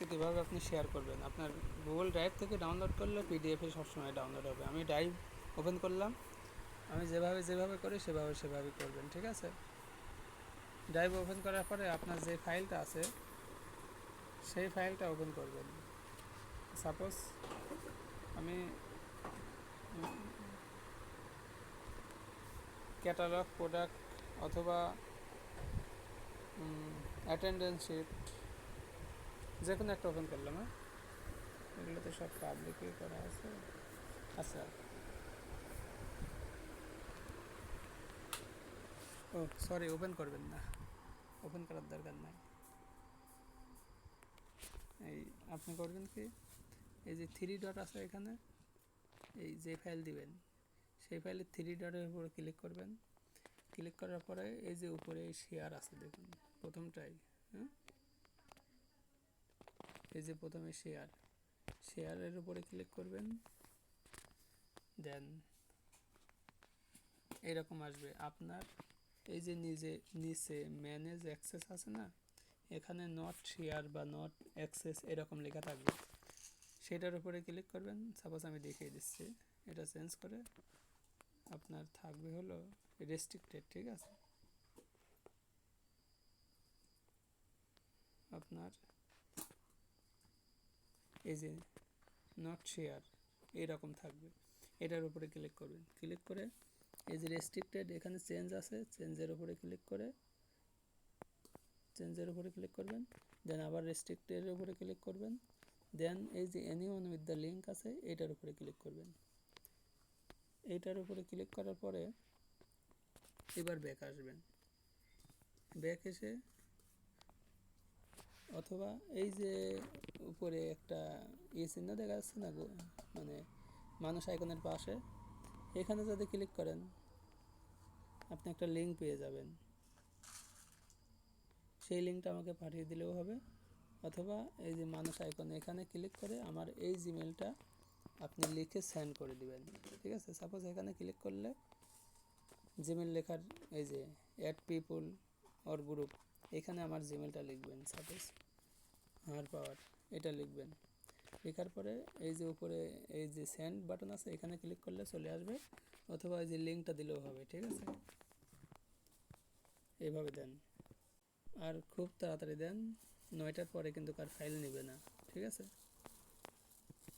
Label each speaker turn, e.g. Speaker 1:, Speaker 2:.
Speaker 1: কীভাবে আপনি শেয়ার করবেন। আপনার গুগল ড্রাইভ থেকে ডাউনলোড করলে পিডিএফে সবসময় ডাউনলোড হবে। আমি ড্রাইভ ওপেন করলাম, আমি যেভাবে করি সেভাবেই করবেন, ঠিক আছে। ড্রাইভ ওপেন করার পরে আপনার যে ফাইলটা আছে সেই ফাইলটা ওপেন করবেন। সাপোজ আমি ক্যাটালগ, প্রোডাক্ট অথবা অ্যাটেন্ডেন্স শিট যে কোনো একটা ওপেন করলাম। এগুলো তো সব পাবলিকই করা আছে। আচ্ছা, ও সরি, ওপেন করবেন না, ওপেন করার দরকার নাই। এই আপনি করবেন কি, এই যে থ্রি ডট আছে এখানে, এই যে ফাইল দিবেন সেই ফাইলে থ্রি ডটের উপরে ক্লিক করবেন। ক্লিক করার পরে এই যে উপরে শেয়ার আছে দেখুন প্রথমটাই, হ্যাঁ, এই যে প্রথমে শেয়ারের উপরে ক্লিক করবেন। দেন এরকম আসবে আপনার এই যে নিচে ম্যানেজ অ্যাক্সেস আছে না, এখানে নট শেয়ার বা নট অ্যাক্সেস এরকম লেখা থাকবে, সেটার উপরে ক্লিক করবেন। সাপোজ আমি দেখিয়ে দিচ্ছি, এটা চেঞ্জ করে আপনার থাকবে হলো রেস্ট্রিক্টেড, ঠিক আছে। আপনার এই যে নট শেয়ার এরকম থাকবে, এটার উপরে ক্লিক করবেন। ক্লিক করে এই যে রেস্ট্রিক্টেড এখানে চেঞ্জ আছে, চেঞ্জের উপরে ক্লিক করবেন। দেন আবার রেস্ট্রিক্টেডের উপরে ক্লিক করবেন। দেন এই যে এনিওয়ান উইথ দ্য লিঙ্ক আছে এটার উপরে ক্লিক করবেন। এইটার উপরে ক্লিক করার পরে এবার ব্যাক আসবেন। ব্যাক এসে অথবা এই যে উপরে একটা চিহ্ন দেখা যাচ্ছে না, মানে মানুষ আইকনের পাশে, এখানে যদি ক্লিক করেন আপনি একটা লিঙ্ক পেয়ে যাবেন। সেই লিঙ্কটা আমাকে পাঠিয়ে দিলেও হবে, অথবা এই যে মানুষ আইকন এখানে ক্লিক করে আমার এই জিমেলটা আপনি লিখে সেন্ড করে দিবেন, ঠিক আছে। সাপোজ এখানে ক্লিক করলে জিমেল লেখার এই যে অ্যাড পিপল অর গ্রুপ, এখানে আমার জিমেলটা লিখবেন। সাপোজ আমার পাওয়ার এটা লিখবেন। লেখার পরে এই যে উপরে এই যে সেন্ড বাটন আছে এখানে ক্লিক করলে চলে আসবে, অথবা এই যে লিঙ্কটা দিলেও হবে, ঠিক আছে। এইভাবে দেন, আর খুব তাড়াতাড়ি দেন, 9টার পরে কিন্তু কার ফাইল নেবে না, ঠিক আছে।